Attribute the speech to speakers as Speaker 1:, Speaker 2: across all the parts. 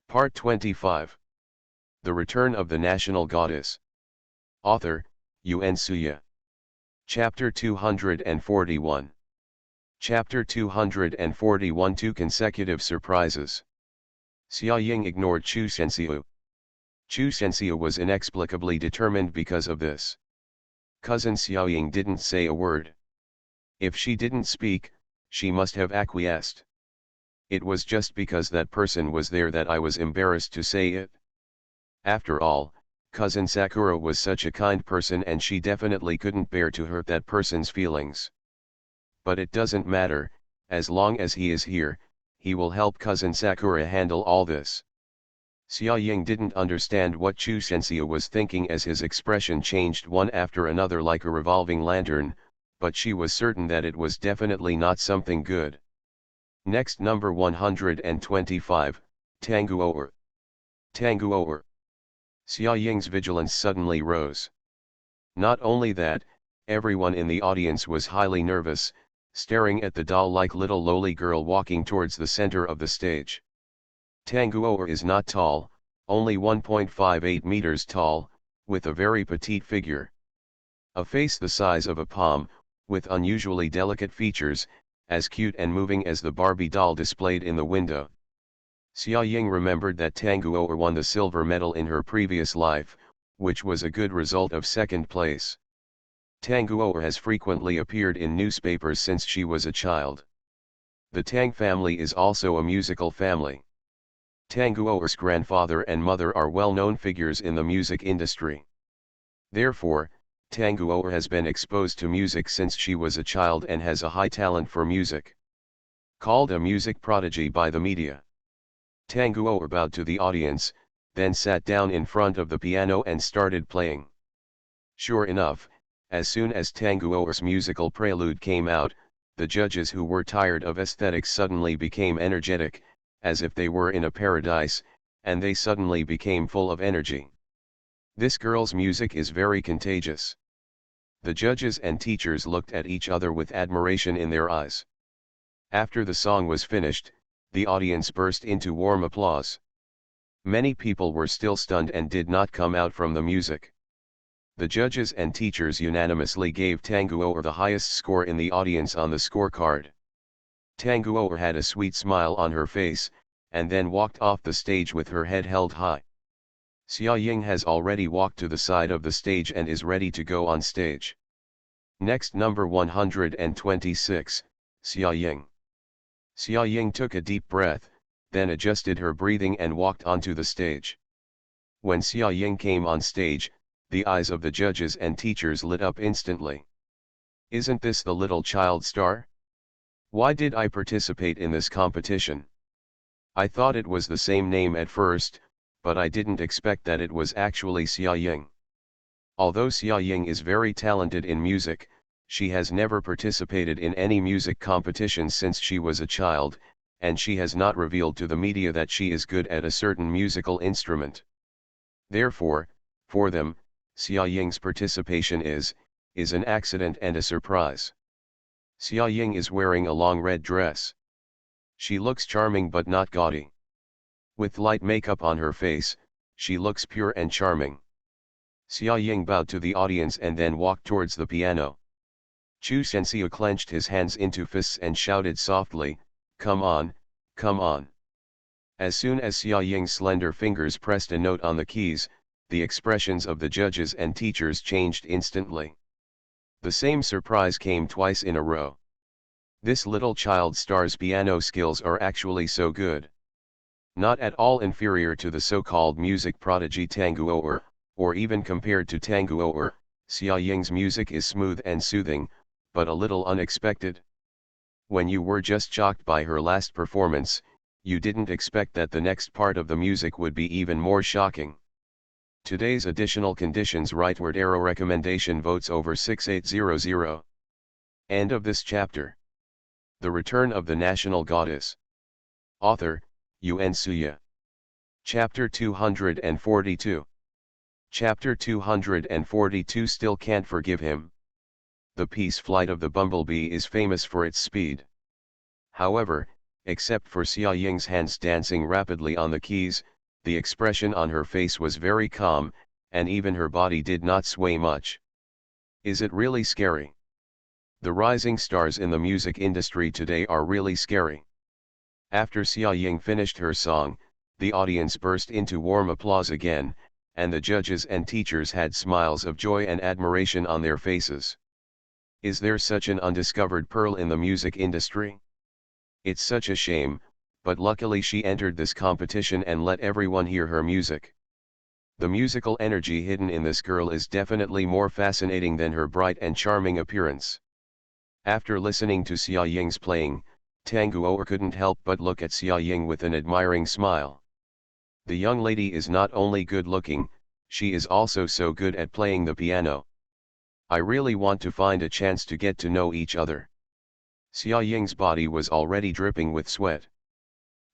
Speaker 1: Part 25. The Return of the National Goddess. Author, Yun Suya. Chapter 241. Chapter 241. Two consecutive surprises. Xia Ying ignored Chu Shenxiu. Chu Shenxiu was inexplicably determined because of this. Cousin Xia Ying didn't say a word. If she didn't speak, she must have acquiesced. It was just because that person was there that I was embarrassed to say it. After all, Cousin Sakura was such a kind person and she definitely couldn't bear to hurt that person's feelings. But it doesn't matter, as long as he is here, he will help Cousin Sakura handle all this. Xia Ying didn't understand what Chu Shenxiu was thinking as his expression changed one after another like a revolving lantern, but she was certain that it was definitely not something good. Next, number 125, Tanguoer. Tanguoer. Xia Ying's vigilance suddenly rose. Not only that, everyone in the audience was highly nervous, staring at the doll-like little lowly girl walking towards the center of the stage. Tanguoer is not tall, only 1.58 meters tall, with a very petite figure. A face the size of a palm, with unusually delicate features, as cute and moving as the Barbie doll displayed in the window. Xia Ying remembered that Tanguoer won the silver medal in her previous life, which was a good result of second place. Tanguoer has frequently appeared in newspapers since she was a child. The Tang family is also a musical family. Tanguoer's grandfather and mother are well-known figures in the music industry. Therefore, Tanguoer has been exposed to music since she was a child and has a high talent for music. Called a music prodigy by the media. Tanguoer bowed to the audience, then sat down in front of the piano and started playing. Sure enough, as soon as Tanguoer's musical prelude came out, the judges who were tired of aesthetics suddenly became energetic, as if they were in a paradise, and they suddenly became full of energy. This girl's music is very contagious. The judges and teachers looked at each other with admiration in their eyes. After the song was finished, the audience burst into warm applause. Many people were still stunned and did not come out from the music. The judges and teachers unanimously gave Tanguoer the highest score in the audience on the scorecard. Tanguoer had a sweet smile on her face, and then walked off the stage with her head held high. Xia Ying has already walked to the side of the stage and is ready to go on stage. Next, number 126, Xia Ying. Xia Ying took a deep breath, then adjusted her breathing and walked onto the stage. When Xia Ying came on stage, the eyes of the judges and teachers lit up instantly. Isn't this the little child star? Why did I participate in this competition? I thought it was the same name at first, but I didn't expect that it was actually Xia Ying. Although Xia Ying is very talented in music, she has never participated in any music competitions since she was a child, and she has not revealed to the media that she is good at a certain musical instrument. Therefore, for them, Xia Ying's participation is an accident and a surprise. Xia Ying is wearing a long red dress. She looks charming but not gaudy. With light makeup on her face, she looks pure and charming. Xia Ying bowed to the audience and then walked towards the piano. Chu Shenxiu clenched his hands into fists and shouted softly, "Come on, come on." As soon as Xia Ying's slender fingers pressed a note on the keys, the expressions of the judges and teachers changed instantly. The same surprise came twice in a row. This little child star's piano skills are actually so good. Not at all inferior to the so-called music prodigy Tanguoer, or even compared to Tanguoer, Xia Ying's music is smooth and soothing, but a little unexpected. When you were just shocked by her last performance, you didn't expect that the next part of the music would be even more shocking. Today's additional conditions rightward arrow recommendation votes over 6800. End of this chapter. The Return of the National Goddess. Author, Yun Suya. Chapter 242. Chapter 242. Still can't forgive him. The peace flight of the bumblebee is famous for its speed. However, except for Xia Ying's hands dancing rapidly on the keys, the expression on her face was very calm, and even her body did not sway much. Is it really scary? The rising stars in the music industry today are really scary. After Xia Ying finished her song, the audience burst into warm applause again, and the judges and teachers had smiles of joy and admiration on their faces. Is there such an undiscovered pearl in the music industry? It's such a shame, but luckily she entered this competition and let everyone hear her music. The musical energy hidden in this girl is definitely more fascinating than her bright and charming appearance. After listening to Xia Ying's playing, Tang Guo'er couldn't help but look at Xia Ying with an admiring smile. The young lady is not only good-looking, she is also so good at playing the piano. I really want to find a chance to get to know each other. Xia Ying's body was already dripping with sweat.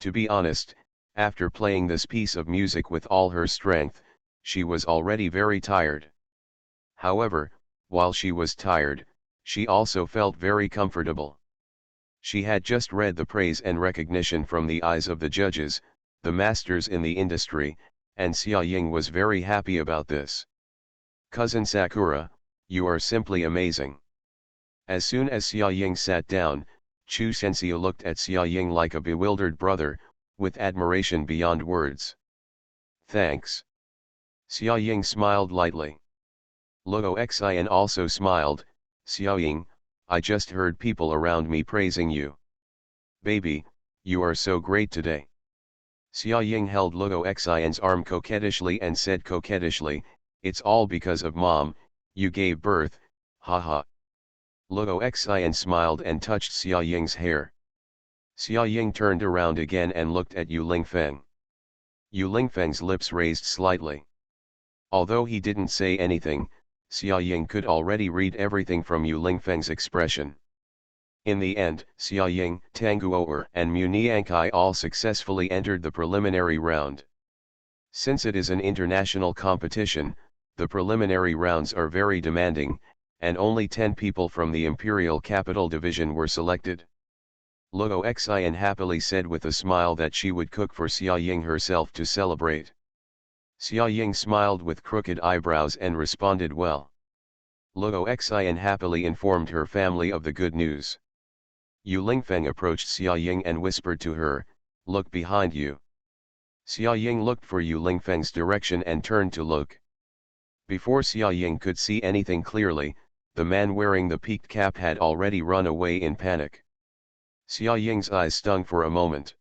Speaker 1: To be honest, after playing this piece of music with all her strength, she was already very tired. However, while she was tired, she also felt very comfortable. She had just read the praise and recognition from the eyes of the judges, the masters in the industry, and Xia Ying was very happy about this. Cousin Sakura, you are simply amazing. As soon as Xia Ying sat down, Chu Sensio looked at Xia Ying like a bewildered brother, with admiration beyond words. Thanks. Xia Ying smiled lightly. Luo Xian also smiled. Xia Ying, I just heard people around me praising you. Baby, you are so great today. Xia Ying held Luo Xian's arm coquettishly and said coquettishly, it's all because of Mom, you gave birth, haha. Luo Xian smiled and touched Xia Ying's hair. Xia Ying turned around again and looked at Yu Lingfeng. Yu Lingfeng's lips raised slightly. Although he didn't say anything, Xia Ying could already read everything from Yu Lingfeng's expression. In the end, Xia Ying, Tang Guo'er and Mu Niankai all successfully entered the preliminary round. Since it is an international competition, the preliminary rounds are very demanding, and only 10 people from the Imperial Capital Division were selected. Luo Xian happily said with a smile that she would cook for Xia Ying herself to celebrate. Xia Ying smiled with crooked eyebrows and responded well. Luo Xian happily informed her family of the good news. Yu Lingfeng approached Xia Ying and whispered to her, look behind you. Xia Ying looked for Yu Lingfeng's direction and turned to look. Before Xia Ying could see anything clearly, the man wearing the peaked cap had already run away in panic. Xia Ying's eyes stung for a moment.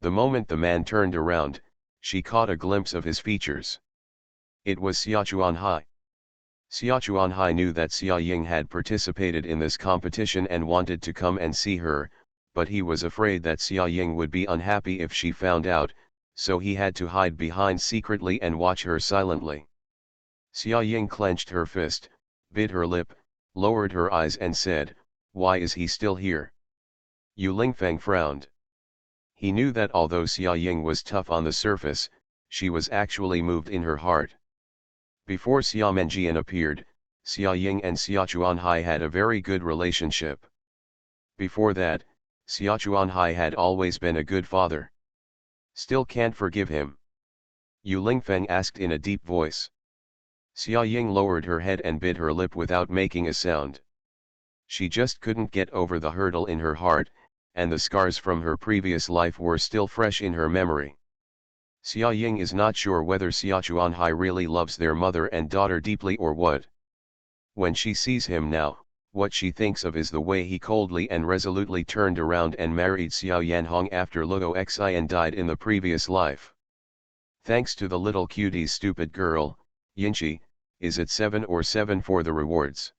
Speaker 1: The moment the man turned around, she caught a glimpse of his features. It was Xia Chuanhai. Xia Chuanhai knew that Xia Ying had participated in this competition and wanted to come and see her, but he was afraid that Xia Ying would be unhappy if she found out, so he had to hide behind secretly and watch her silently. Xia Ying clenched her fist, bit her lip, lowered her eyes and said, why is he still here? Yu Lingfeng frowned. He knew that although Xia Ying was tough on the surface, she was actually moved in her heart. Before Xia Menjian appeared, Xia Ying and Xia Chuanhai had a very good relationship. Before that, Xia Chuanhai had always been a good father. Still can't forgive him? Yu Lingfeng asked in a deep voice. Xia Ying lowered her head and bit her lip without making a sound. She just couldn't get over the hurdle in her heart, and the scars from her previous life were still fresh in her memory. Xia Ying is not sure whether Xia Chuanhai really loves their mother and daughter deeply or what. When she sees him now, what she thinks of is the way he coldly and resolutely turned around and married Xiao Yanhong after Luo Xian died in the previous life. Thanks to the little cutie's stupid girl, Yinchi, is it 7 or 7 for the rewards?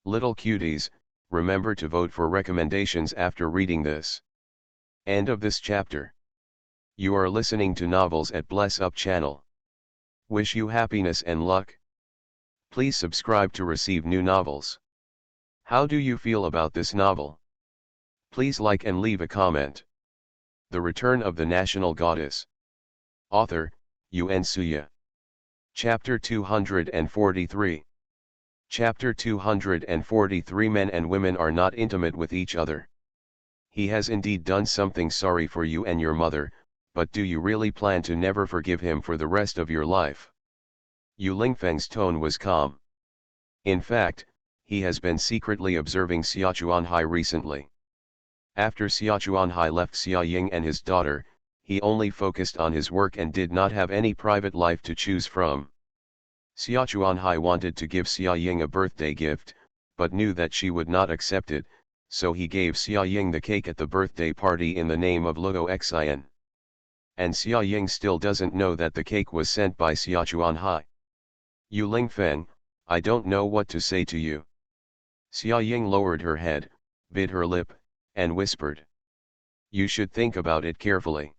Speaker 1: Little cuties, remember to vote for recommendations after reading this. End of this chapter. You are listening to Novels at Bless Up channel. Wish you happiness and luck. Please subscribe to receive new novels. How do you feel about this novel? Please like and leave a comment. The Return of the National Goddess. Author, Yuan Suya. Chapter 243. Chapter 243 Men and women are not intimate with each other. He has indeed done something sorry for you and your mother, but do you really plan to never forgive him for the rest of your life? Yu Lingfeng's tone was calm. In fact, he has been secretly observing Xia Chuanhai recently. After Xia Chuanhai left Xia Ying and his daughter, he only focused on his work and did not have any private life to choose from. Xia Chuanhai wanted to give Xia Ying a birthday gift, but knew that she would not accept it, so he gave Xia Ying the cake at the birthday party in the name of Luo Xin. And Xia Ying still doesn't know that the cake was sent by Xia Chuanhai. Yu Lingfeng, I don't know what to say to you. Xia Ying lowered her head, bit her lip, and whispered. You should think about it carefully.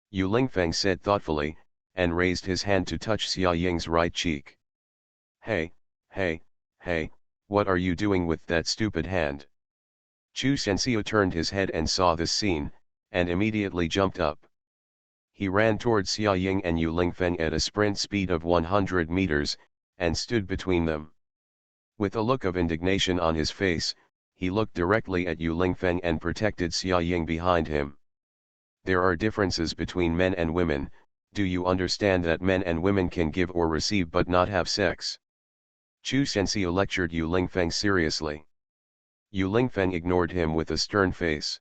Speaker 1: Yu Lingfeng said thoughtfully, and raised his hand to touch Xia Ying's right cheek. Hey, hey, hey, what are you doing with that stupid hand? Chu Sensio turned his head and saw this scene, and immediately jumped up. He ran towards Xia Ying and Yu Lingfeng at a sprint speed of 100 meters, and stood between them. With a look of indignation on his face, he looked directly at Yu Lingfeng and protected Xia Ying behind him. There are differences between men and women. Do you understand that men and women can give or receive but not have sex? Chu Sensio lectured Yu Lingfeng seriously. Yu Lingfeng ignored him with a stern face.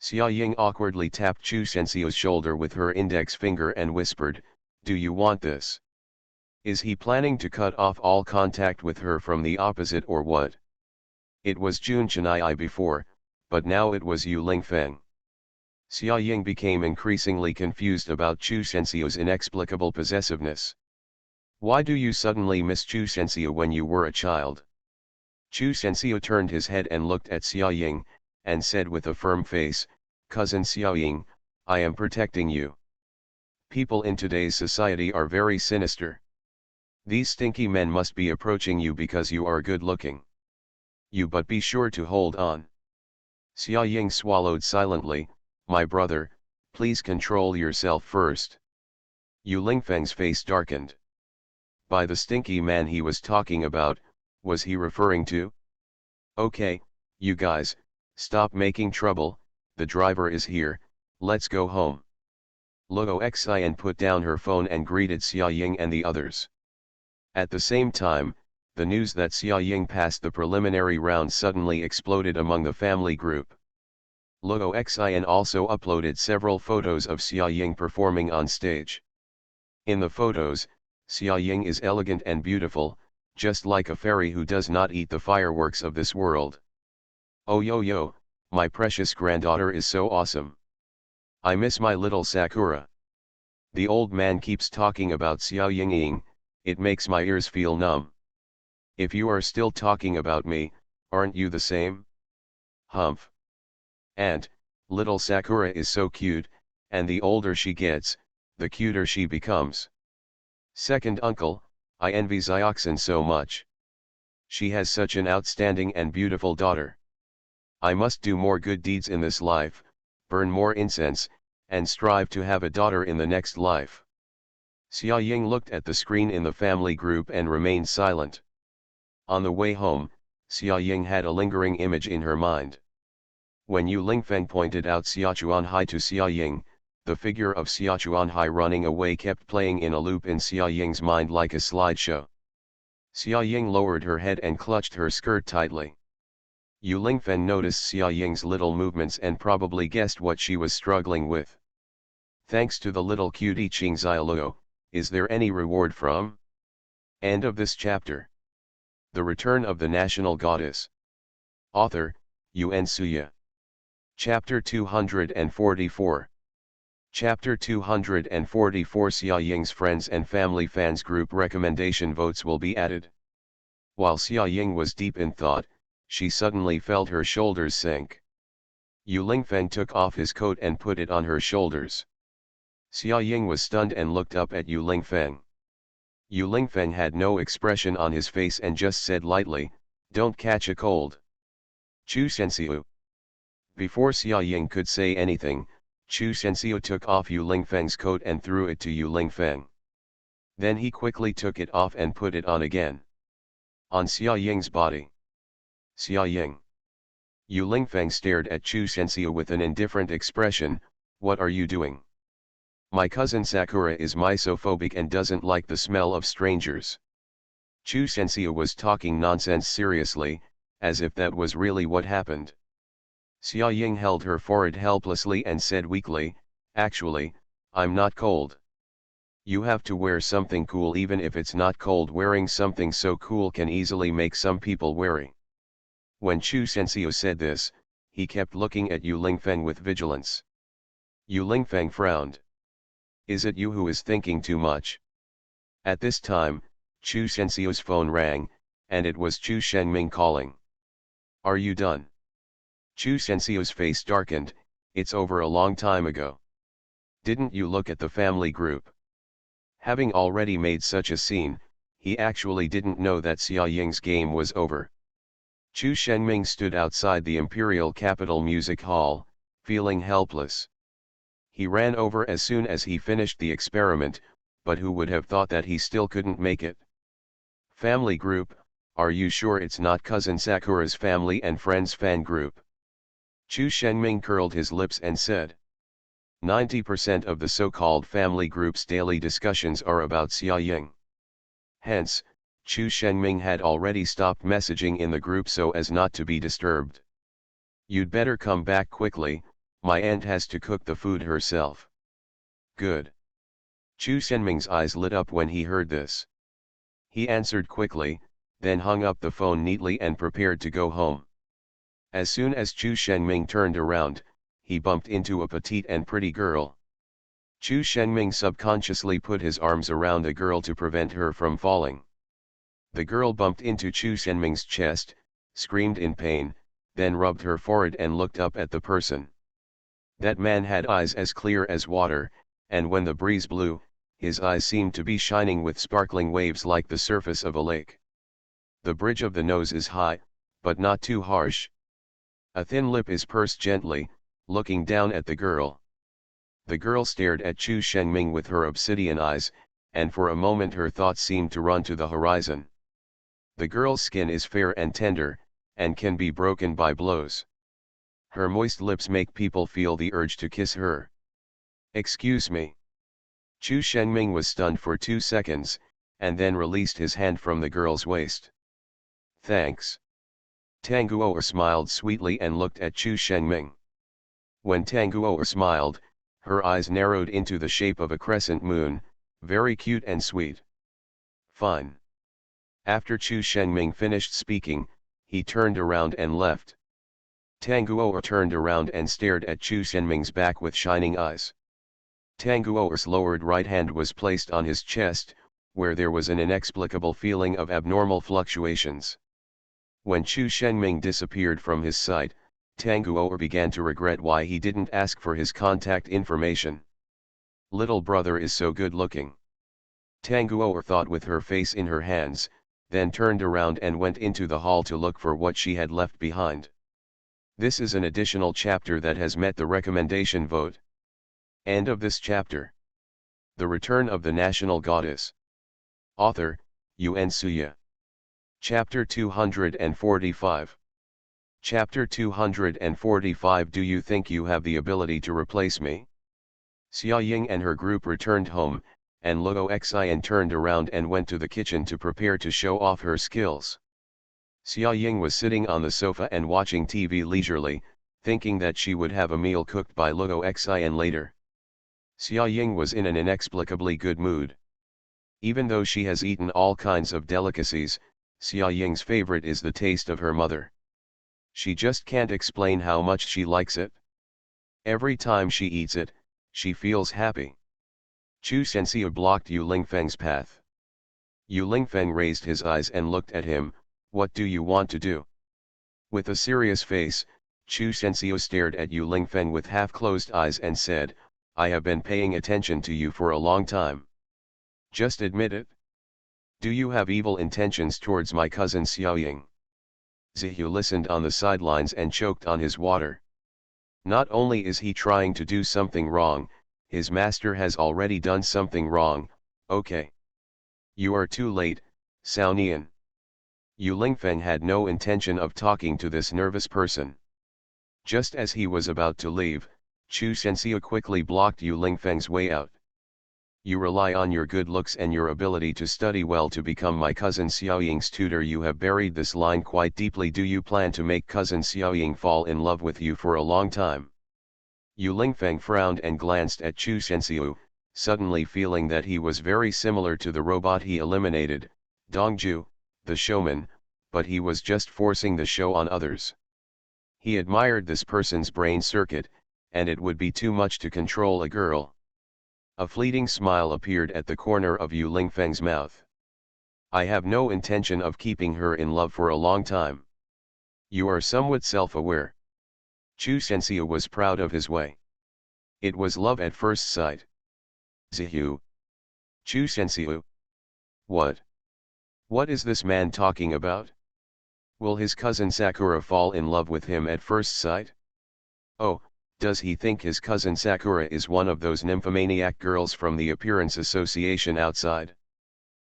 Speaker 1: Xia Ying awkwardly tapped Chu Sensio's shoulder with her index finger and whispered, Do you want this? Is he planning to cut off all contact with her from the opposite or what? It was Jun Chenai before, but now it was Yu Lingfeng. Xia Ying became increasingly confused about Chu Sensio's inexplicable possessiveness. Why do you suddenly miss Chu Sensio when you were a child? Chu Sensio turned his head and looked at Xia Ying, and said with a firm face, Cousin Xia Ying, I am protecting you. People in today's society are very sinister. These stinky men must be approaching you because you are good looking. But be sure to hold on. Xia Ying swallowed silently. My brother, please control yourself first. Yu Lingfeng's face darkened. By the stinky man he was talking about, was he referring to? Okay, you guys, stop making trouble, the driver is here, let's go home. Luo Xin put down her phone and greeted Xia Ying and the others. At the same time, the news that Xia Ying passed the preliminary round suddenly exploded among the family group. Luo Xin also uploaded several photos of Xia Ying performing on stage. In the photos, Xia Ying is elegant and beautiful, just like a fairy who does not eat the fireworks of this world. Oh yo, my precious granddaughter is so awesome. I miss my little Sakura. The old man keeps talking about Xia Ying, it makes my ears feel numb. If you are still talking about me, aren't you the same? Humph. And, little Sakura is so cute, and the older she gets, the cuter she becomes. Second uncle, I envy Xioxin so much. She has such an outstanding and beautiful daughter. I must do more good deeds in this life, burn more incense, and strive to have a daughter in the next life. Xia Ying looked at the screen in the family group and remained silent. On the way home, Xia Ying had a lingering image in her mind. When Yu Lingfeng pointed out Xia Chuanhai to Xia Ying, the figure of Xia Chuanhai running away kept playing in a loop in Xia Ying's mind like a slideshow. Xia Ying lowered her head and clutched her skirt tightly. Yu Lingfeng noticed Xia Ying's little movements and probably guessed what she was struggling with. Thanks to the little cutie Qingzai, is there any reward from? End of this chapter. The Return of the National Goddess. Author, Yuan Suya. Chapter 244. Chapter 244 Xia Ying's friends and family fans group recommendation votes will be added. While Xia Ying was deep in thought, she suddenly felt her shoulders sink. Yu Lingfeng took off his coat and put it on her shoulders. Xia Ying was stunned and looked up at Yu Lingfeng. Yu Lingfeng had no expression on his face and just said lightly, Don't catch a cold. Chu Sensio. Before Xia Ying could say anything, Chu Sensio took off Yu Lingfeng's coat and threw it to Yu Lingfeng. Then he quickly took it off and put it on again. On Xia Ying's body. Xia Ying. Yu Lingfeng stared at Chu Sensio with an indifferent expression, What are you doing? My cousin Sakura is misophobic and doesn't like the smell of strangers. Chu Sensei was talking nonsense seriously, as if that was really what happened. Xia Ying held her forehead helplessly and said weakly, actually, I'm not cold. You have to wear something cool even if it's not cold. Wearing something so cool can easily make some people wary. When Chu Sensei said this, he kept looking at Yu Lingfeng with vigilance. Yu Lingfeng frowned. Is it you who is thinking too much? At this time, Chu Sensei's phone rang, and it was Chu Shengming calling. Are you done? Chu Sensei's face darkened. It's over a long time ago. Didn't you look at the family group? Having already made such a scene, he actually didn't know that Xia Ying's game was over. Chu Shengming stood outside the Imperial Capital Music Hall, feeling helpless. He ran over as soon as he finished the experiment, but who would have thought that he still couldn't make it? Family group, are you sure it's not cousin Sakura's family and friends fan group? Chu Shengming curled his lips and said. 90% of the so-called family group's daily discussions are about Xia Ying. Hence, Chu Shengming had already stopped messaging in the group so as not to be disturbed. You'd better come back quickly, my aunt has to cook the food herself. Good. Chu Shengming's eyes lit up when he heard this. He answered quickly, then hung up the phone neatly and prepared to go home. As soon as Chu Shengming turned around, he bumped into a petite and pretty girl. Chu Shengming subconsciously put his arms around the girl to prevent her from falling. The girl bumped into Chu Shengming's chest, screamed in pain, then rubbed her forehead and looked up at the person. That man had eyes as clear as water, and when the breeze blew, his eyes seemed to be shining with sparkling waves like the surface of a lake. The bridge of the nose is high, but not too harsh. A thin lip is pursed gently, looking down at the girl. The girl stared at Chu Shengming with her obsidian eyes, and for a moment her thoughts seemed to run to the horizon. The girl's skin is fair and tender, and can be broken by blows. Her moist lips make people feel the urge to kiss her. Excuse me. Chu Shengming was stunned for 2 seconds, and then released his hand from the girl's waist. Thanks. Tanguo smiled sweetly and looked at Chu Shengming. When Tanguo smiled, her eyes narrowed into the shape of a crescent moon, very cute and sweet. Fine. After Chu Shengming finished speaking, he turned around and left. Tanguo turned around and stared at Chu Shengming's back with shining eyes. Tanguo's lowered right hand was placed on his chest, where there was an inexplicable feeling of abnormal fluctuations. When Chu Shengming disappeared from his sight, Tanguo began to regret why he didn't ask for his contact information. Little brother is so good looking. Tanguo thought with her face in her hands, then turned around and went into the hall to look for what she had left behind. This is an additional chapter that has met the recommendation vote. End of this chapter. The Return of the National Goddess. Author, Yuan Suya. Chapter 245. Chapter 245. Do you think you have the ability to replace me? Xia Ying and her group returned home, and Luo Xian turned around and went to the kitchen to prepare to show off her skills. Xia Ying was sitting on the sofa and watching TV leisurely, thinking that she would have a meal cooked by Luo Xian later. Xia Ying was in an inexplicably good mood. Even though she has eaten all kinds of delicacies, Xia Ying's favorite is the taste of her mother. She just can't explain how much she likes it. Every time she eats it, she feels happy. Chu Sensei blocked Yu Lingfeng's path. Yu Lingfeng raised his eyes and looked at him. What do you want to do? With a serious face, Chu Sensei stared at Yu Lingfeng with half-closed eyes and said, I have been paying attention to you for a long time. Just admit it. Do you have evil intentions towards my cousin Xia Ying? Zihu listened on the sidelines and choked on his water. Not only is he trying to do something wrong, his master has already done something wrong. Okay. You are too late, Cao Nian. Yu Lingfeng had no intention of talking to this nervous person. Just as he was about to leave, Chu Sensei quickly blocked Yu Lingfeng's way out. You rely on your good looks and your ability to study well to become my cousin Xiaoying's tutor. You have buried this line quite deeply. Do you plan to make cousin Xiaoying fall in love with you for a long time? Yu Lingfeng frowned and glanced at Chu Shenxiu, suddenly feeling that he was very similar to the robot he eliminated, Dongju, the showman, but he was just forcing the show on others. He admired this person's brain circuit, and it would be too much to control a girl. A fleeting smile appeared at the corner of Yu Lingfeng's mouth. I have no intention of keeping her in love for a long time. You are somewhat self-aware. Chu Shenxiu was proud of his way. It was love at first sight. Zihu. Chu Shenxiu. What? What is this man talking about? Will his cousin Sakura fall in love with him at first sight? Oh, does he think his cousin Sakura is one of those nymphomaniac girls from the Appearance Association outside?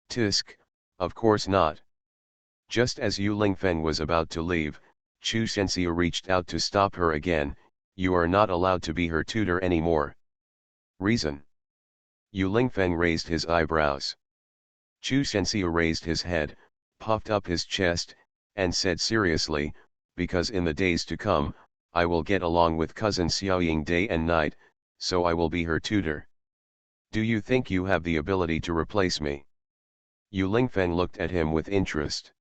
Speaker 1: Tisk, of course not. Just as Yu Lingfeng was about to leave, Chu Shenxiu reached out to stop her again. You are not allowed to be her tutor anymore. Reason? Yu Lingfeng raised his eyebrows. Chu Shenxiu raised his head, puffed up his chest, and said seriously, because in the days to come, I will get along with cousin Xiaoying day and night, so I will be her tutor. Do you think you have the ability to replace me? Yu Lingfeng looked at him with interest.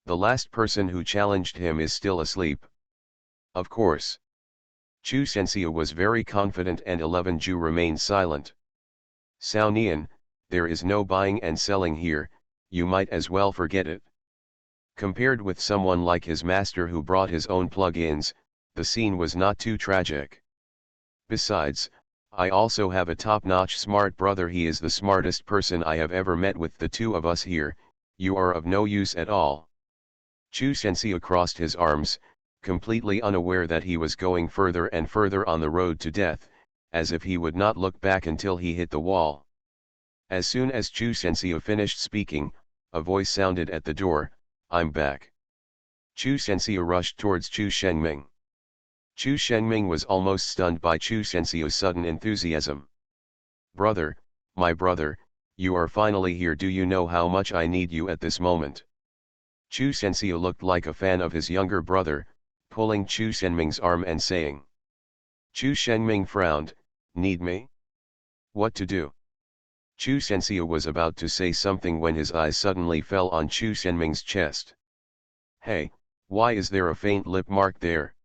Speaker 1: The last person who challenged him is still asleep. Of course. Chu Shenxiu was very confident and 11 Ju remained silent. Sao Nian, there is no buying and selling here, you might as well forget it. Compared with someone like his master who brought his own plug-ins, the scene was not too tragic. Besides, I also have a top-notch smart brother. He is the smartest person I have ever met. With the two of us here, you are of no use at all. Chu Shenxiu crossed his arms, completely unaware that he was going further and further on the road to death, as if he would not look back until he hit the wall. As soon as Chu Shenxiu finished speaking, a voice sounded at the door, I'm back. Chu Shenxiu rushed towards Chu Shengming. Chu Shengming was almost stunned by Chu Shenxiu's sudden enthusiasm. Brother, my brother, you are finally here. Do you know how much I need you at this moment? Chu Shenxiu looked like a fan of his younger brother, pulling Chu Shengming's arm and saying. Chu Shengming frowned, need me? What to do? Chu Shenxiu was about to say something when his eyes suddenly fell on Chu Shengming's chest. Hey, why is there a faint lip mark there?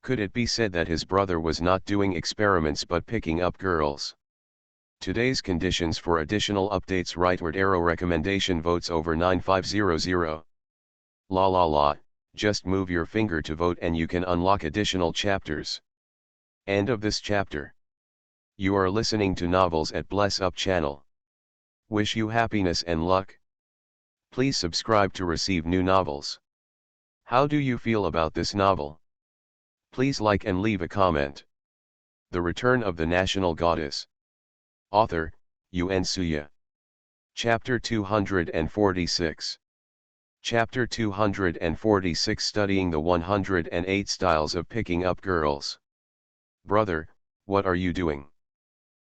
Speaker 1: Could it be said that his brother was not doing experiments but picking up girls? Today's conditions. For additional updates, rightward arrow recommendation votes over 9500. La la la, just move your finger to vote and you can unlock additional chapters. End of this chapter. You are listening to Novels at Bless Up channel. Wish you happiness and luck. Please subscribe to receive new novels. How do you feel about this novel? Please like and leave a comment. The Return of the National Goddess. Author, Yuan Suya. Chapter 246. Chapter 246, Studying the 108 Styles of Picking Up Girls. Brother, what are you doing?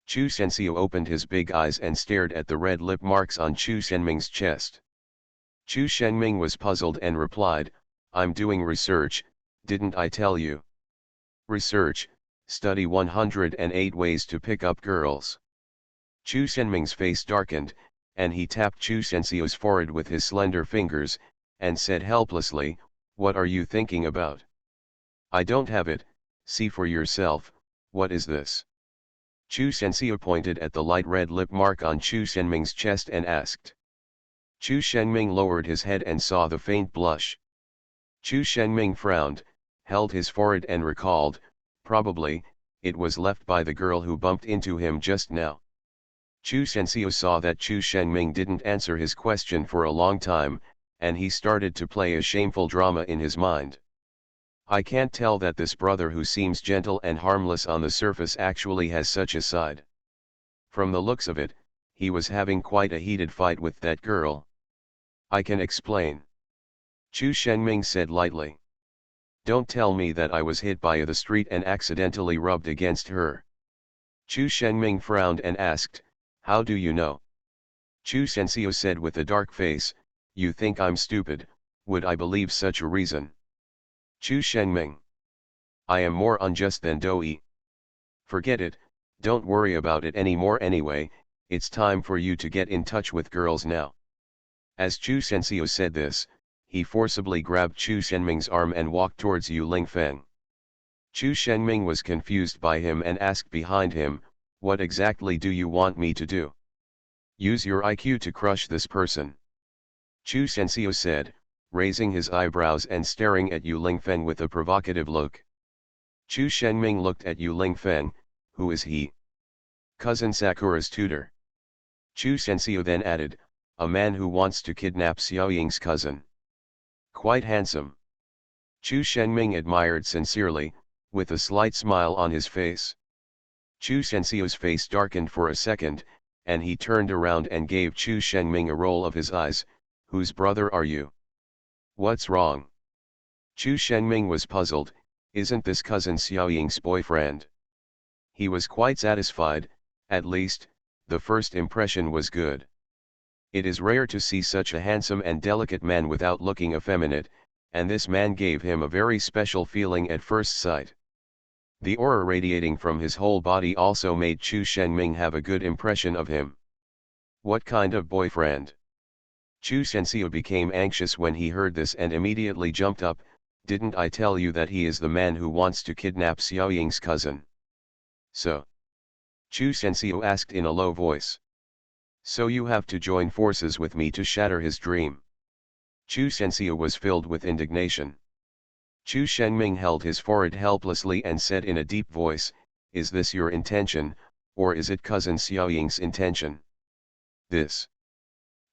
Speaker 1: Chu Shenxiu opened his big eyes and stared at the red lip marks on Chu Shengming's chest. Chu Shengming was puzzled and replied, I'm doing research, didn't I tell you? Research, study 108 ways to pick up girls. Chu Shengming's face darkened, and he tapped Chu Shenxiu's forehead with his slender fingers, and said helplessly, what are you thinking about? I don't have it, see for yourself, what is this? Chu Shenxiu pointed at the light red lip mark on Chu Shengming's chest and asked. Chu Shengming lowered his head and saw the faint blush. Chu Shengming frowned, held his forehead and recalled, probably, it was left by the girl who bumped into him just now. Chu Shenxiu saw that Chu Shengming didn't answer his question for a long time, and he started to play a shameful drama in his mind. I can't tell that this brother who seems gentle and harmless on the surface actually has such a side. From the looks of it, he was having quite a heated fight with that girl. I can explain. Chu Shengming said lightly. Don't tell me that I was hit by the street and accidentally rubbed against her. Chu Shengming frowned and asked, How do you know? Chu Sensio said with a dark face, you think I'm stupid, would I believe such a reason? Chu Shenming. I am more unjust than Doi. Forget it, don't worry about it anymore anyway, it's time for you to get in touch with girls now. As Chu Sensio said this, he forcibly grabbed Chu Shenming's arm and walked towards Yu Lingfeng. Chu Shenming was confused by him and asked behind him, what exactly do you want me to do? Use your IQ to crush this person. Chu Sensio said, raising his eyebrows and staring at Yu Lingfeng with a provocative look. Chu Shenming looked at Yu Lingfeng, who is he? Cousin Sakura's tutor. Chu Sensio then added, a man who wants to kidnap Xiaoying's cousin. Quite handsome. Chu Shenming admired sincerely, with a slight smile on his face. Chu Sensio's face darkened for a second, and he turned around and gave Chu Shenming a roll of his eyes, whose brother are you? What's wrong? Chu Shenming was puzzled, isn't this cousin Xiaoying's boyfriend? He was quite satisfied, at least, the first impression was good. It is rare to see such a handsome and delicate man without looking effeminate, and this man gave him a very special feeling at first sight. The aura radiating from his whole body also made Chu Shenming have a good impression of him. What kind of boyfriend? Chu Sensio became anxious when he heard this and immediately jumped up, didn't I tell you that he is the man who wants to kidnap Xiaoying's cousin? So? Chu Sensio asked in a low voice. So you have to join forces with me to shatter his dream. Chu Sensio was filled with indignation. Chu Shenming held his forehead helplessly and said in a deep voice, is this your intention, or is it cousin Xiaoying's intention? This.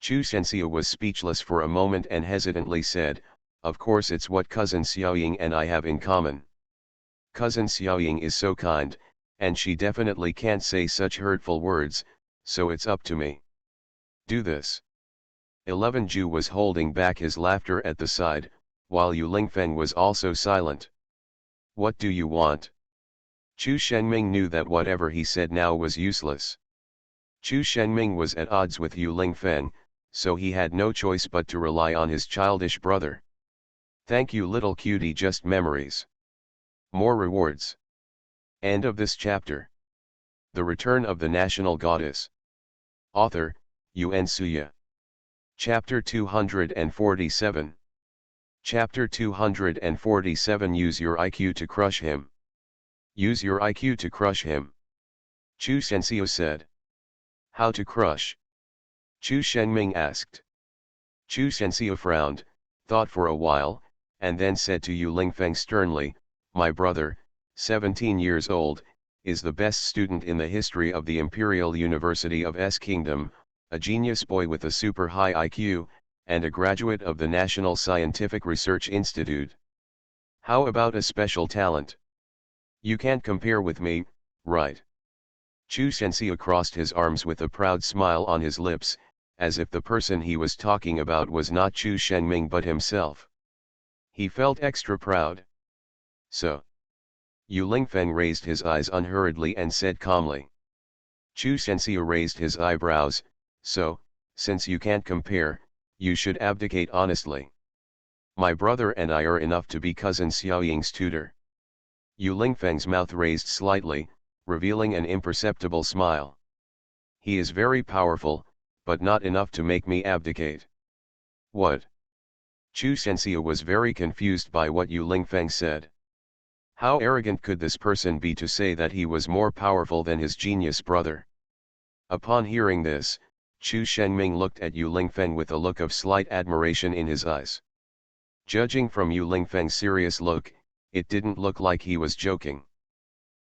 Speaker 1: Chu Sensio was speechless for a moment and hesitantly said, of course it's what cousin Xiaoying and I have in common. Cousin Xiaoying is so kind, and she definitely can't say such hurtful words, so it's up to me. Do this. 11 Ju was holding back his laughter at the side, while Yu Lingfeng was also silent. What do you want? Chu Shenming knew that whatever he said now was useless. Chu Shenming was at odds with Yu Lingfeng, so he had no choice but to rely on his childish brother. Thank you little cutie, just memories. More rewards. End of this chapter. The Return of the National Goddess. Author, Yuan Suya. Chapter 247. Chapter 247. Use your IQ to crush him. Use your IQ to crush him. Chu Sensio said. How to crush? Chu Shenming asked. Chu Sensio frowned, thought for a while, and then said to Yu Lingfeng sternly, my brother, 17 years old, is the best student in the history of the Imperial University of S Kingdom, a genius boy with a super high IQ, and a graduate of the National Scientific Research Institute. How about a special talent? You can't compare with me, right? Chu Sensio crossed his arms with a proud smile on his lips, as if the person he was talking about was not Chu Shenming but himself. He felt extra proud. So? Yu Lingfeng raised his eyes unhurriedly and said calmly. Chu Sensio raised his eyebrows, so, since you can't compare, you should abdicate honestly. My brother and I are enough to be cousin Xiaoying's tutor. Yu Lingfeng's mouth raised slightly, revealing an imperceptible smile. He is very powerful, but not enough to make me abdicate. What? Chu Sensio was very confused by what Yu Lingfeng said. How arrogant could this person be to say that he was more powerful than his genius brother? Upon hearing this, Chu Shenming looked at Yu Lingfeng with a look of slight admiration in his eyes. Judging from Yu Lingfeng's serious look, it didn't look like he was joking.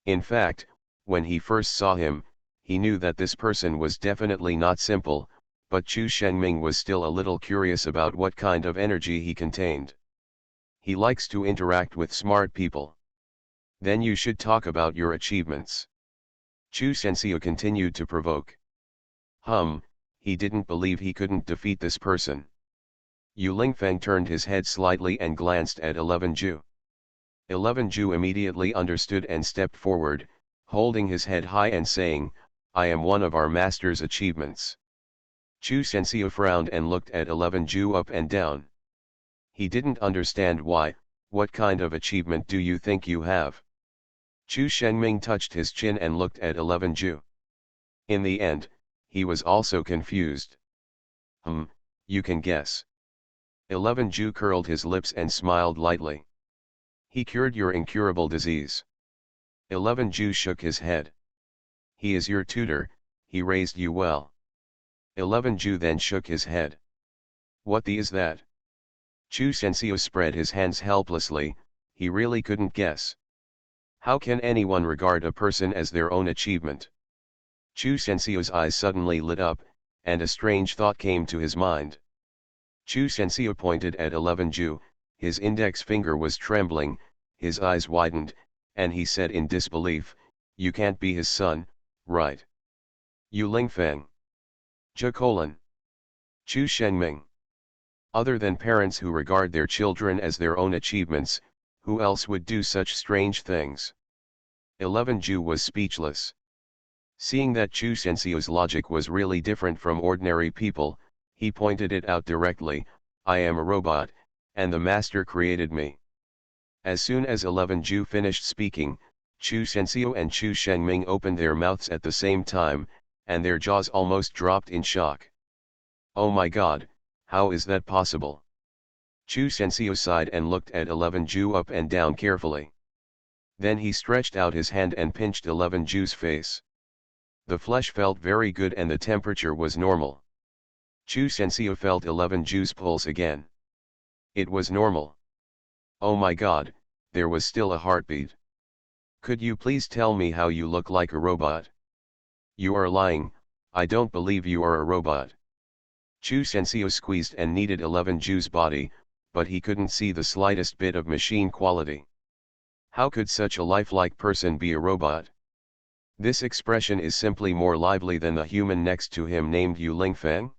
Speaker 1: In fact, when he first saw him, he knew that this person was definitely not simple, but Chu Shenming was still a little curious about what kind of energy he contained. He likes to interact with smart people. Then you should talk about your achievements. Chu Sensio continued to provoke. He didn't believe he couldn't defeat this person. Yu Lingfeng turned his head slightly and glanced at 11 Ju. 11 Ju immediately understood and stepped forward, holding his head high and saying, I am one of our master's achievements. Chu Sensio frowned and looked at 11 Ju up and down. He didn't understand why. What kind of achievement do you think you have? Chu Shengming touched his chin and looked at 11 Ju. In the end, he was also confused. You can guess. 11 Ju curled his lips and smiled lightly. He cured your incurable disease. 11 Ju shook his head. He is your tutor, he raised you well. 11 Ju then shook his head. What the is that? Chu Sensio spread his hands helplessly, he really couldn't guess. How can anyone regard a person as their own achievement? Chu Sensio's eyes suddenly lit up, and a strange thought came to his mind. Chu Sensio pointed at 11 Ju, his index finger was trembling, his eyes widened, and he said in disbelief, you can't be his son, right? Yu Lingfeng. Zhe colon. Chu Shengming. Other than parents who regard their children as their own achievements, who else would do such strange things? 11 Ju was speechless. Seeing that Chu Sensio's logic was really different from ordinary people, he pointed it out directly, I am a robot, and the master created me. As soon as 11 Ju finished speaking, Chu Sensio and Chu Shengming opened their mouths at the same time, and their jaws almost dropped in shock. Oh my god, how is that possible? Chu Sensio sighed and looked at 11 Ju up and down carefully. Then he stretched out his hand and pinched 11 Ju's face. The flesh felt very good and the temperature was normal. Chu Sensio felt 11 Ju's pulse again. It was normal. Oh my god, there was still a heartbeat. Could you please tell me how you look like a robot? You are lying, I don't believe you are a robot. Chu Sensio squeezed and kneaded 11 Ju's body, but he couldn't see the slightest bit of machine quality. How could such a lifelike person be a robot? This expression is simply more lively than the human next to him named Yu Lingfeng.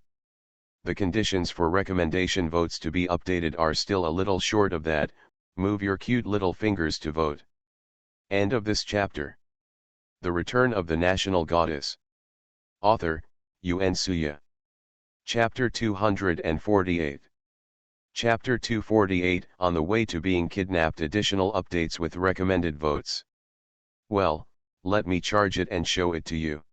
Speaker 1: The conditions for recommendation votes to be updated are still a little short of that, move your cute little fingers to vote. End of this chapter. The Return of the National Goddess. Author, Yuan Suya. Chapter 248. Chapter 248, On the Way to Being Kidnapped. Additional updates with recommended votes. Well, let me charge it and show it to you.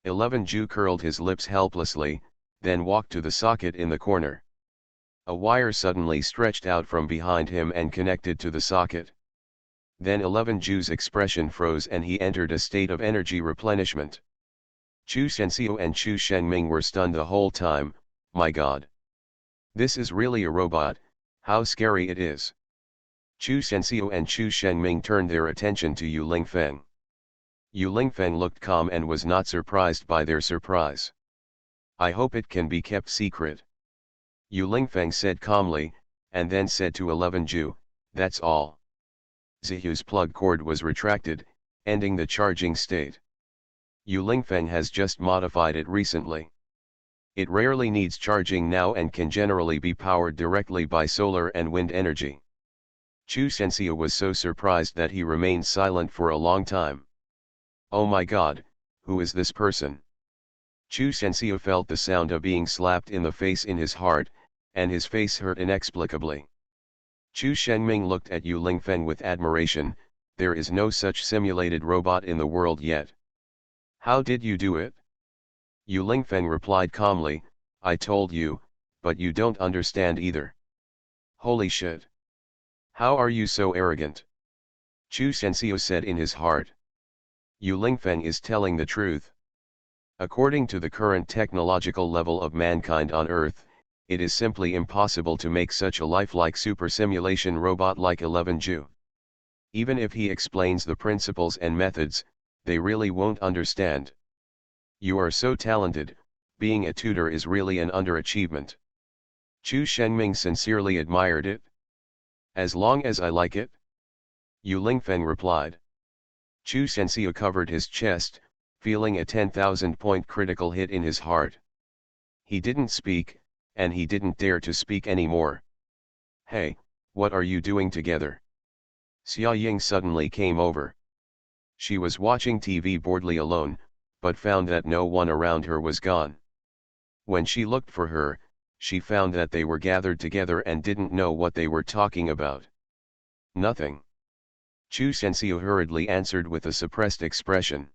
Speaker 1: 11 Ju curled his lips helplessly, then walked to the socket in the corner. A wire suddenly stretched out from behind him and connected to the socket. Then 11 Ju's expression froze and he entered a state of energy replenishment. Chu Sensio and Chu Shengming were stunned the whole time. My god. This is really a robot, how scary it is. Chu Sensio and Chu Shengming turned their attention to Yu Lingfeng. Yu Lingfeng looked calm and was not surprised by their surprise. I hope it can be kept secret. Yu Lingfeng said calmly, and then said to 11 Ju, that's all. Zihu's plug cord was retracted, ending the charging state. Yu Lingfeng has just modified it recently. It rarely needs charging now and can generally be powered directly by solar and wind energy. Chu Sensio was so surprised that he remained silent for a long time. Oh my god, who is this person? Chu Sensio felt the sound of being slapped in the face in his heart, and his face hurt inexplicably. Chu Shengming looked at Yu Lingfeng with admiration, there is no such simulated robot in the world yet. How did you do it? Yu Lingfeng replied calmly, I told you, but you don't understand either. Holy shit. How are you so arrogant? Chu Sensio said in his heart. Yu Lingfeng is telling the truth. According to the current technological level of mankind on Earth, it is simply impossible to make such a lifelike super simulation robot like 11 Ju. Even if he explains the principles and methods, they really won't understand. You are so talented, being a tutor is really an underachievement. Chu Shengming sincerely admired it. As long as I like it? Yu Lingfeng replied. Chu Sensio covered his chest, feeling a 10,000-point critical hit in his heart. He didn't speak, and he didn't dare to speak anymore. Hey, what are you doing together? Xia Ying suddenly came over. She was watching TV boredly alone, but found that no one around her was gone. When she looked for her, she found that they were gathered together and didn't know what they were talking about. Nothing. Chu Sensio hurriedly answered with a suppressed expression.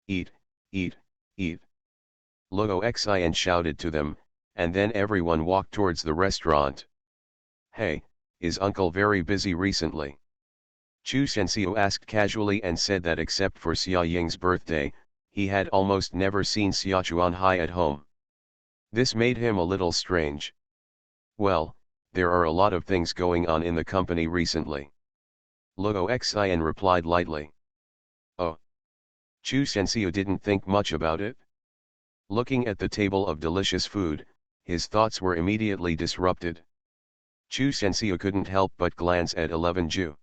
Speaker 1: Eat, eat, eat. Luo Xin shouted to them, and then everyone walked towards the restaurant. Hey, is uncle very busy recently? Chu Sensio asked casually and said that except for Xia Ying's birthday, he had almost never seen Xia Chuanhai at home. This made him a little strange. Well, there are a lot of things going on in the company recently. Luo Xin replied lightly. Oh. Chu Sensio didn't think much about it. Looking at the table of delicious food, his thoughts were immediately disrupted. Chu Sensio couldn't help but glance at 11 Ju.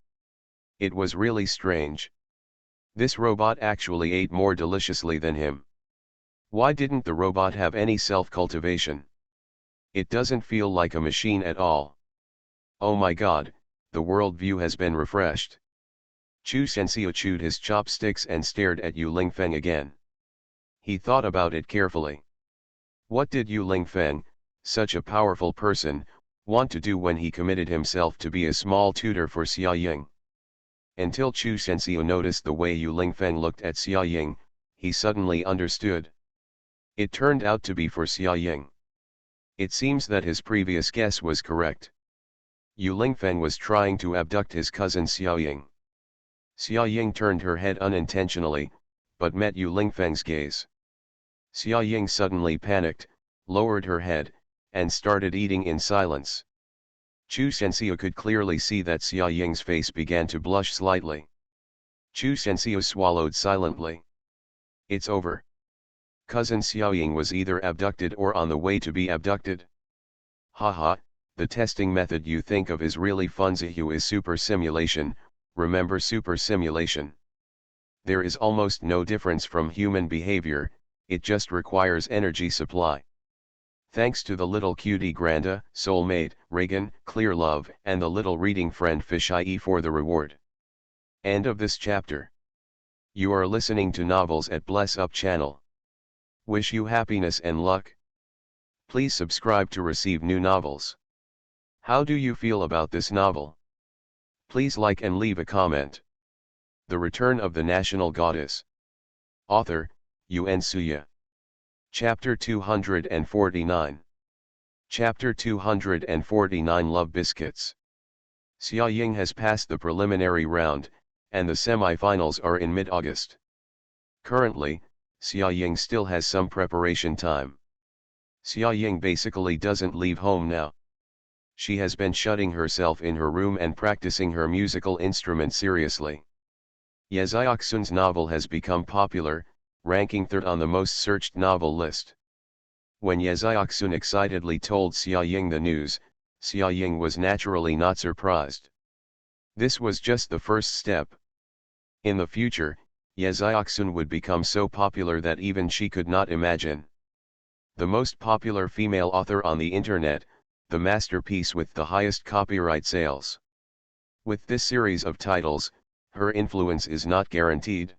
Speaker 1: It was really strange. This robot actually ate more deliciously than him. Why didn't the robot have any self-cultivation? It doesn't feel like a machine at all. Oh my god, the worldview has been refreshed. Chu Sensio chewed his chopsticks and stared at Yu Lingfeng again. He thought about it carefully. What did Yu Lingfeng, such a powerful person, want to do when he committed himself to be a small tutor for Xia Ying? Until Chu Sensio noticed the way Yu Lingfeng looked at Xia Ying, he suddenly understood. It turned out to be for Xia Ying. It seems that his previous guess was correct. Yu Lingfeng was trying to abduct his cousin Xia Ying. Xia Ying turned her head unintentionally, but met Yu Lingfeng's gaze. Xia Ying suddenly panicked, lowered her head, and started eating in silence. Chu Sensio could clearly see that Xia Ying's face began to blush slightly. Chu Sensio swallowed silently. It's over. Cousin Xia Ying was either abducted or on the way to be abducted. Haha, the testing method you think of is really fun. Zihu is super simulation, remember super simulation. There is almost no difference from human behavior, it just requires energy supply. Thanks to the little cutie Granda, soulmate, Reagan, clear love, and the little reading friend Fishie for the reward. End of this chapter. You are listening to Novels at Bless Up channel. Wish you happiness and luck. Please subscribe to receive new novels. How do you feel about this novel? Please like and leave a comment. The Return of the National Goddess. Author, Yuan Suya. Chapter 249. Chapter 249 Love Biscuits. Xia Ying has passed the preliminary round, and the semi-finals are in mid-August. Currently, Xia Ying still has some preparation time. Xia Ying basically doesn't leave home now. She has been shutting herself in her room and practicing her musical instrument seriously. Ye Xiaoxun's novel has become popular, ranking third on the most searched novel list. When Ye Xiaoxun excitedly told Xia Ying the news, Xia Ying was naturally not surprised. This was just the first step. In the future, Ye Xiaoxun would become so popular that even she could not imagine. The most popular female author on the internet, the masterpiece with the highest copyright sales. With this series of titles, her influence is not guaranteed.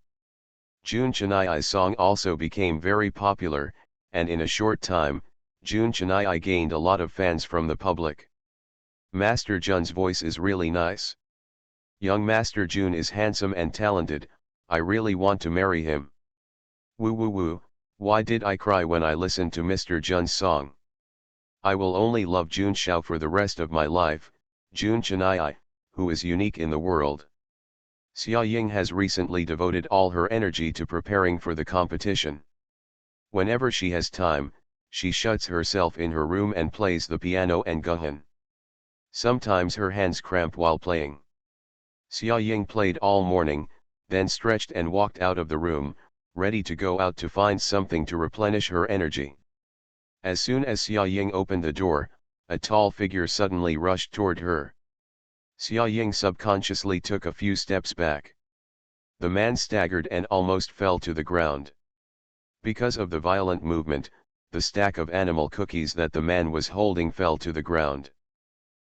Speaker 1: Jun Chaniai's song also became very popular, and in a short time, Jun Chaniai gained a lot of fans from the public. Master Jun's voice is really nice. Young Master Jun is handsome and talented, I really want to marry him. Woo woo woo, why did I cry when I listened to Mr. Jun's song? I will only love Jun Xiao for the rest of my life, Jun Chaniai, who is unique in the world. Xia Ying has recently devoted all her energy to preparing for the competition. Whenever she has time, she shuts herself in her room and plays the piano and guhan. Sometimes her hands cramp while playing. Xia Ying played all morning, then stretched and walked out of the room, ready to go out to find something to replenish her energy. As soon as Xia Ying opened the door, a tall figure suddenly rushed toward her. Xia Ying subconsciously took a few steps back. The man staggered and almost fell to the ground. Because of the violent movement, the stack of animal cookies that the man was holding fell to the ground.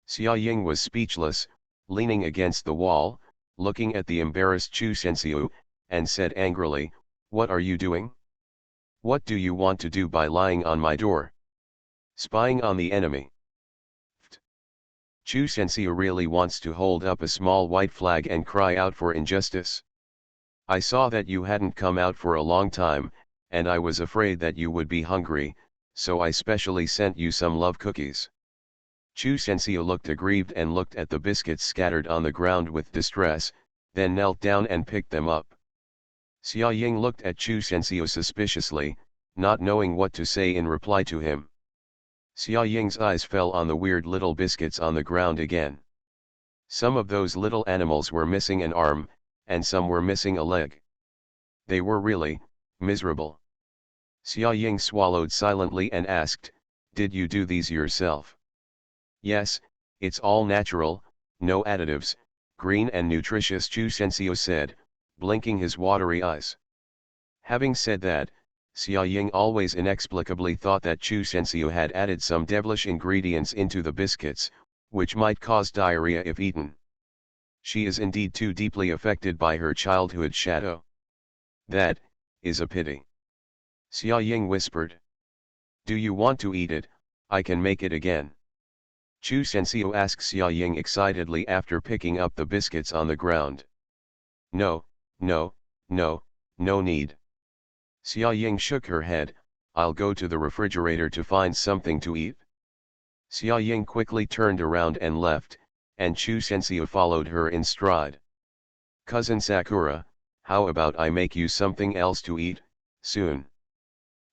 Speaker 1: Xia Ying was speechless, leaning against the wall, looking at the embarrassed Chu Sensio, and said angrily, "What are you doing?" What do you want to do by lying on my door? Spying on the enemy. Ft. Chu Sensei really wants to hold up a small white flag and cry out for injustice. I saw that you hadn't come out for a long time, and I was afraid that you would be hungry, so I specially sent you some love cookies. Chu Sensei looked aggrieved and looked at the biscuits scattered on the ground with distress, then knelt down and picked them up. Xia Ying looked at Chu Sensei suspiciously, not knowing what to say in reply to him. Xia Ying's eyes fell on the weird little biscuits on the ground again. Some of those little animals were missing an arm, and some were missing a leg. They were really miserable. Xia Ying swallowed silently and asked, "Did you do these yourself?" "Yes, it's all natural, no additives, green and nutritious," Chu Sensei said, blinking his watery eyes. Having said that, Xia Ying always inexplicably thought that Chu Sensei had added some devilish ingredients into the biscuits, which might cause diarrhea if eaten. She is indeed too deeply affected by her childhood shadow. "That is a pity," Xia Ying whispered. "Do you want to eat it? I can make it again." Chu Sensei asked Xia Ying excitedly after picking up the biscuits on the ground. "No, no, no, no need." Xia Ying shook her head. "I'll go to the refrigerator to find something to eat." Xia Ying quickly turned around and left, and Chu Sensei followed her in stride. "Cousin Sakura, how about I make you something else to eat, soon?"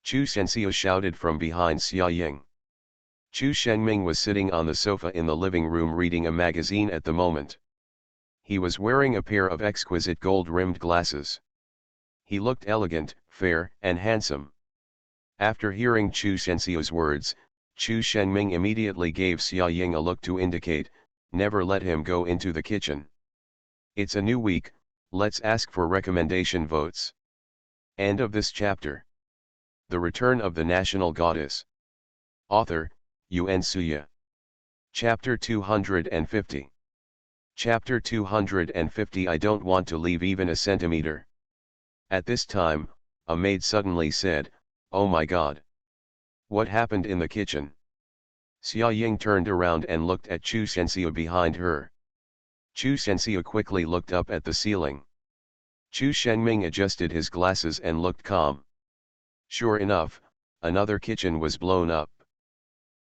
Speaker 1: Chu Sensei shouted from behind Xia Ying. Chu Shenming was sitting on the sofa in the living room reading a magazine at the moment. He was wearing a pair of exquisite gold-rimmed glasses. He looked elegant, fair, and handsome. After hearing Chu Sensei's words, Chu Shenming immediately gave Xia Ying a look to indicate, never let him go into the kitchen. It's a new week, let's ask for recommendation votes. End of this chapter. The Return of the National Goddess. Author, Yuan Suya. Chapter 250. Chapter 250. I don't want to leave even a centimeter. At this time, a maid suddenly said, "Oh my God! What happened in the kitchen?" Xia Ying turned around and looked at Chu Sensei behind her. Chu Sensei quickly looked up at the ceiling. Chu Shenming adjusted his glasses and looked calm. Sure enough, another kitchen was blown up.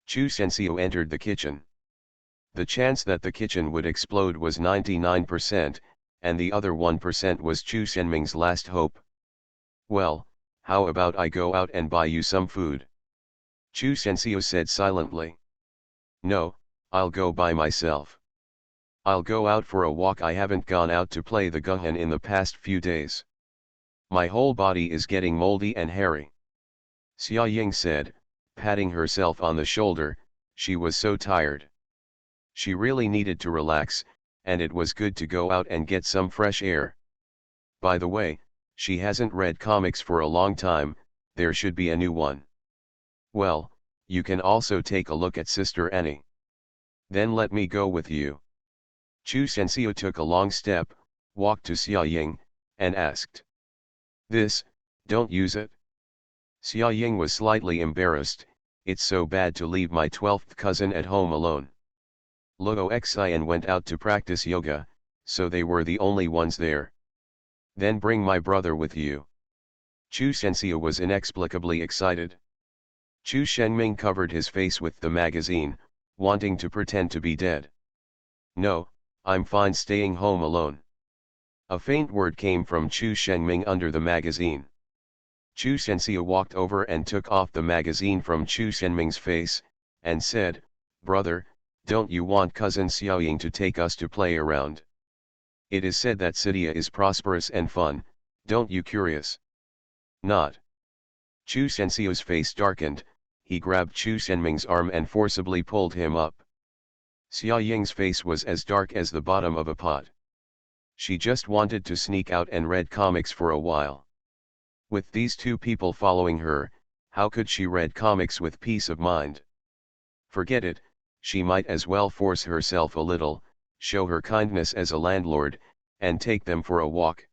Speaker 1: Chu Sensei entered the kitchen. The chance that the kitchen would explode was 99%, and the other 1% was Chu Shenming's last hope. "Well, how about I go out and buy you some food?" Chu Sensei said silently. "No, I'll go by myself. I'll go out for a walk. I haven't gone out to play the guhan in the past few days. My whole body is getting moldy and hairy." Xia Ying said, patting herself on the shoulder. She was so tired. She really needed to relax, and it was good to go out and get some fresh air. By the way, she hasn't read comics for a long time. There should be a new one. "Well, you can also take a look at Sister Annie. Then let me go with you." Chu Sensei took a long step, walked to Xia Ying, and asked, "This, don't use it." Xia Ying was slightly embarrassed. "It's so bad to leave my 12th cousin at home alone." Luo Xian went out to practice yoga, so they were the only ones there. "Then bring my brother with you." Chu Sensei was inexplicably excited. Chu Shenming covered his face with the magazine, wanting to pretend to be dead. "No, I'm fine staying home alone." A faint word came from Chu Shenming under the magazine. Chu Sensei walked over and took off the magazine from Chu Shenming's face, and said, "Brother, don't you want cousin Xiaoying to take us to play around? It is said that Sidia is prosperous and fun, don't you curious?" "Not." Chu Sensei's face darkened. He grabbed Chu Shenming's arm and forcibly pulled him up. Xia Ying's face was as dark as the bottom of a pot. She just wanted to sneak out and read comics for a while. With these two people following her, how could she read comics with peace of mind? Forget it, she might as well force herself a little, show her kindness as a landlord, and take them for a walk.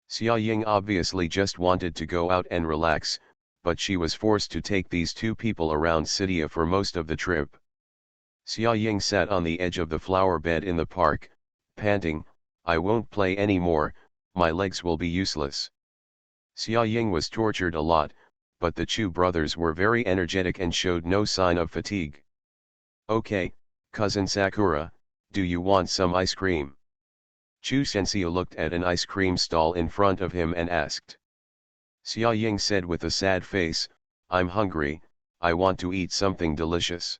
Speaker 1: Xia Ying obviously just wanted to go out and relax, but she was forced to take these two people around Sidia for most of the trip. Xia Ying sat on the edge of the flower bed in the park, panting, "I won't play anymore, my legs will be useless." Xia Ying was tortured a lot, but the Chu brothers were very energetic and showed no sign of fatigue. "Okay, cousin Sakura, do you want some ice cream?" Chu Sensio looked at an ice cream stall in front of him and asked. Xia Ying said with a sad face, "I'm hungry, I want to eat something delicious."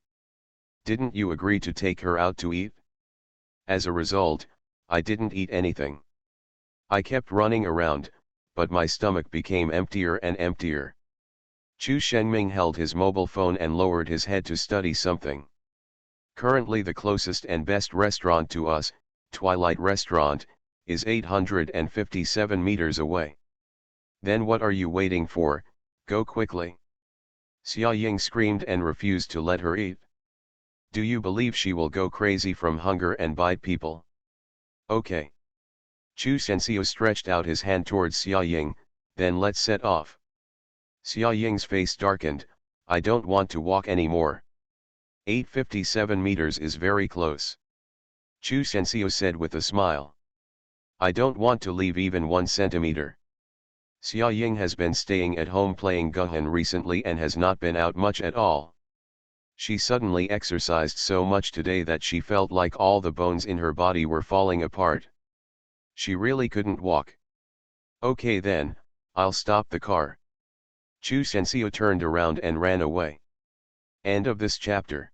Speaker 1: "Didn't you agree to take her out to eat?" "As a result, I didn't eat anything. I kept running around, but my stomach became emptier and emptier." Chu Shengming held his mobile phone and lowered his head to study something. "Currently the closest and best restaurant to us, Twilight Restaurant, is 857 meters away." "Then what are you waiting for, go quickly." Xia Ying screamed and refused to let her eat. "Do you believe she will go crazy from hunger and bite people?" "Okay." Chu Sensio stretched out his hand towards Xia Ying, "Then let's set off." Xia Ying's face darkened, "I don't want to walk anymore. 857 meters is very close." Chu Sensio said with a smile. "I don't want to leave even 1 centimeter. Xia Ying has been staying at home playing Guhan recently and has not been out much at all. She suddenly exercised so much today that she felt like all the bones in her body were falling apart. She really couldn't walk." "Okay then, I'll stop the car." Chu Sensio turned around and ran away. End of this chapter.